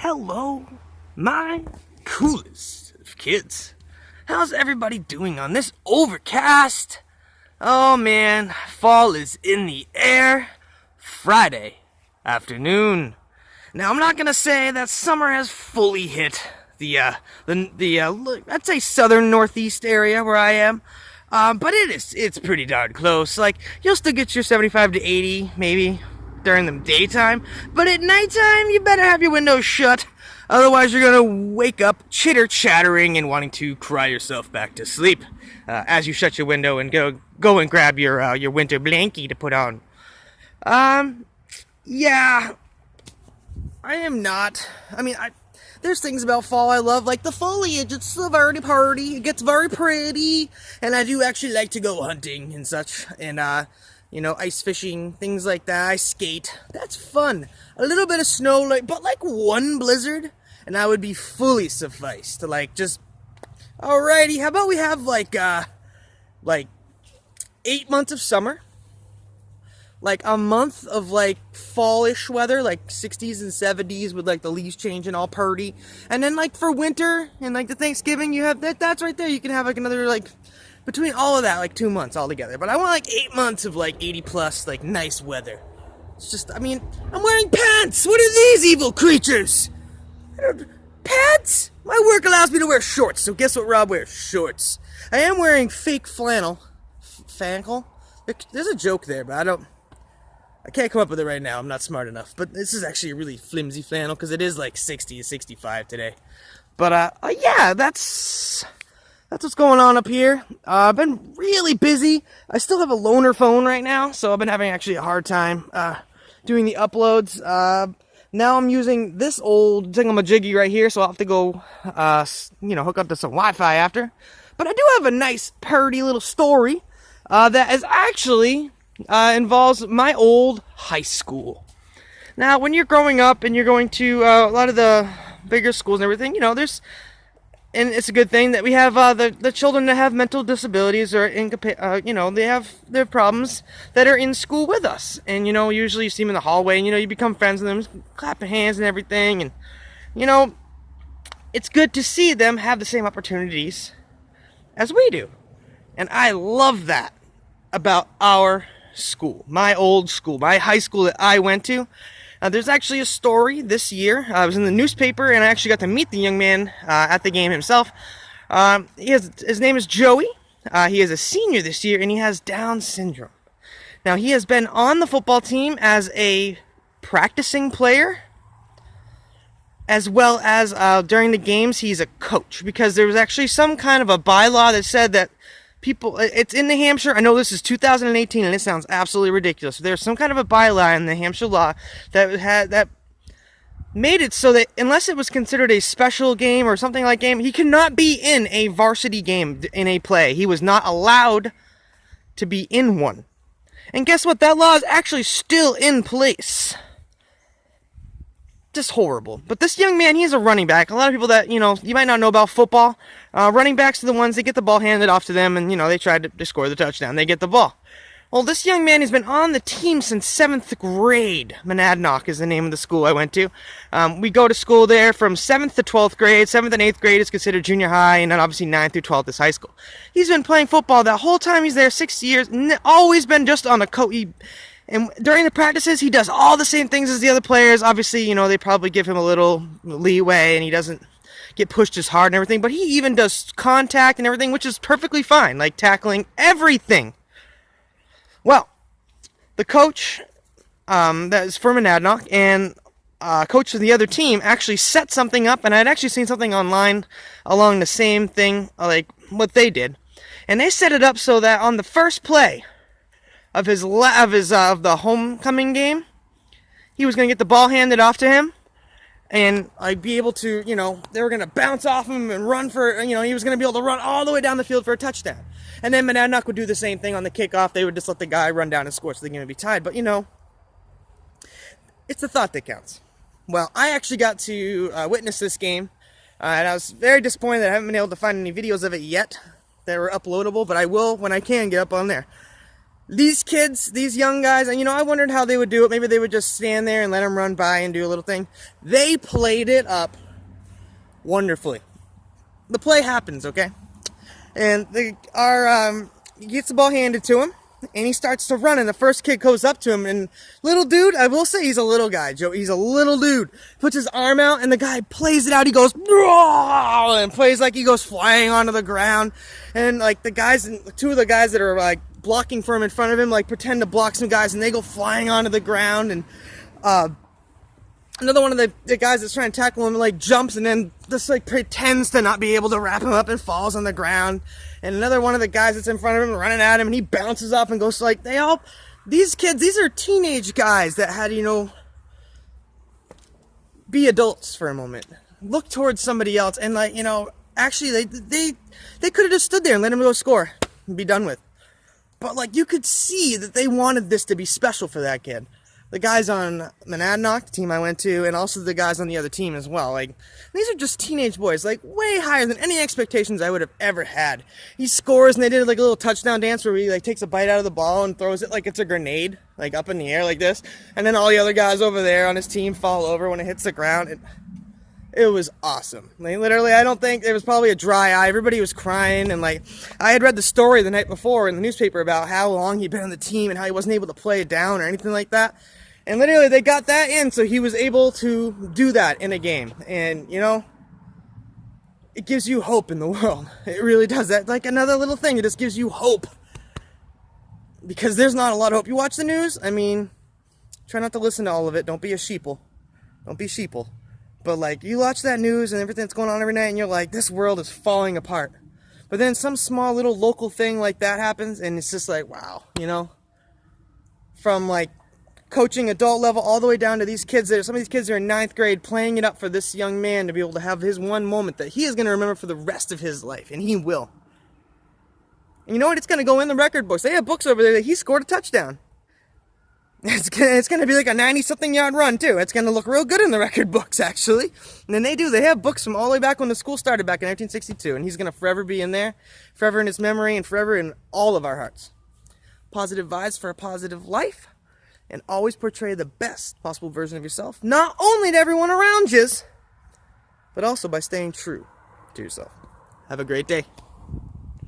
Hello, my coolest of kids. How's everybody doing on this overcast? Oh man, fall is in the air. Friday afternoon. Now I'm not gonna say that summer has fully hit the I'd say southern northeast area where I am. But it's pretty darn close. Like, you'll still get your 75 to 80, maybe, during the daytime. But at nighttime, you better have your windows shut. Otherwise, you're gonna wake up chitter-chattering and wanting to cry yourself back to sleep. As you shut your window and go and grab your winter blankie to put on. Yeah. I am not. There's things about fall I love, like the foliage. It's a very pretty. It gets very pretty, and I do actually like to go hunting and such, and ice fishing, things like that. I skate. That's fun. A little bit of snow, but one blizzard, and I would be fully sufficed to just. Alrighty, how about we have 8 months of summer. A month of fallish weather, 60s and 70s with the leaves changing all purty. And then for winter and the Thanksgiving, you have that's right there. You can have another between all of that 2 months altogether. But I want 8 months of 80 plus nice weather. It's just I'm wearing pants. What are these evil creatures? Pants? My work allows me to wear shorts. So guess what Rob wears? Shorts. I am wearing fake flannel. Fankle? There's a joke there, but I can't come up with it right now. I'm not smart enough. But this is actually a really flimsy flannel because it is 60 to 65 today. But yeah, that's what's going on up here. I've been really busy. I still have a loaner phone right now, so I've been having actually a hard time doing the uploads. Now I'm using this old thingamajiggy right here, so I'll have to go hook up to some Wi-Fi after. But I do have a nice, purty little story that is actually involves my old high school. Now, when you're growing up and you're going to a lot of the bigger schools and everything, and it's a good thing that we have the children that have mental disabilities or they have their problems that are in school with us. And usually you see them in the hallway, and you become friends with them, clapping hands and everything, and it's good to see them have the same opportunities as we do. And I love that about our school, my old school, my high school that I went to. There's actually a story this year. I was in the newspaper, and I actually got to meet the young man at the game himself. His name is Joey. He is a senior this year, and he has Down syndrome. Now, he has been on the football team as a practicing player, as well as during the games, he's a coach, because there was actually some kind of a bylaw that said that it's in New Hampshire. I know this is 2018 and it sounds absolutely ridiculous. There's some kind of a bylaw in the Hampshire law that made it so that unless it was considered a special game or something like game, he could not be in a varsity game in a play. He was not allowed to be in one. And guess what? That law is actually still in place. Just horrible. But this young man, he's a running back. A lot of people that, you might not know about football, running backs are the ones that get the ball handed off to them, and, they try to score the touchdown. They get the ball. Well, this young man has been on the team since 7th grade. Monadnock is the name of the school I went to. We go to school there from 7th to 12th grade. 7th and 8th grade is considered junior high, and then obviously 9th through 12th is high school. He's been playing football that whole time he's there, 6 years, always been just on a and during the practices, he does all the same things as the other players. Obviously, they probably give him a little leeway, and he doesn't get pushed as hard and everything. But he even does contact and everything, which is perfectly fine, tackling everything. Well, the coach that is for Monadnock and coach for the other team actually set something up, and I'd actually seen something online along the same thing, what they did. And they set it up so that on the first play of the homecoming game, he was going to get the ball handed off to him, and be able to, they were going to bounce off him and run for, he was going to be able to run all the way down the field for a touchdown. And then Monadnock would do the same thing on the kickoff. They would just let the guy run down and score, so they're going to be tied. But, it's the thought that counts. Well, I actually got to witness this game, and I was very disappointed that I haven't been able to find any videos of it yet that were uploadable, but I will when I can get up on there. these kids, these young guys, and I wondered how they would do it. Maybe they would just stand there and let them run by and do a little thing. They played it up wonderfully. The play happens, okay? And he gets the ball handed to him, and he starts to run, and the first kid goes up to him, and little dude, I will say he's a little guy, Joe, he's a little dude, puts his arm out, and the guy plays it out, he goes, and plays like he goes flying onto the ground, and like the guys, two of the guys that are like blocking for him in front of him, like pretend to block some guys, and they go flying onto the ground, and another one of the guys that's trying to tackle him like jumps and then just like pretends to not be able to wrap him up and falls on the ground. And another one of the guys that's in front of him running at him, and he bounces up and goes like, these kids, these are teenage guys that had, be adults for a moment. Look towards somebody else and like, actually they could have just stood there and let him go score and be done with. But like you could see that they wanted this to be special for that kid. The guys on Monadnock, the team I went to, and also the guys on the other team as well. Like, these are just teenage boys, like, way higher than any expectations I would have ever had. He scores, and they did, like, a little touchdown dance where he, like, takes a bite out of the ball and throws it like it's a grenade, like, up in the air like this. And then all the other guys over there on his team fall over when it hits the ground. It was awesome. Like, literally, I don't think there was probably a dry eye. Everybody was crying, and, like, I had read the story the night before in the newspaper about how long he'd been on the team and how he wasn't able to play it down or anything like that. And literally, they got that in, so he was able to do that in a game. And, it gives you hope in the world. It really does. That's like another little thing. It just gives you hope. Because there's not a lot of hope. You watch the news, try not to listen to all of it. Don't be a sheeple. Don't be sheeple. But, like, you watch that news and everything that's going on every night, and you're like, this world is falling apart. But then some small little local thing like that happens, and it's just like, wow, From, like, coaching adult level all the way down to these kids some of these kids are in 9th grade playing it up for this young man to be able to have his one moment that he is going to remember for the rest of his life, and he will. And you know what? It's going to go in the record books. They have books over there that he scored a touchdown. It's going to be like a 90-something yard run too. It's going to look real good in the record books, actually. And then they have books from all the way back when the school started back in 1962, and he's going to forever be in there, forever in his memory, and forever in all of our hearts. Positive vibes for a positive life. And always portray the best possible version of yourself, not only to everyone around you, but also by staying true to yourself. Have a great day.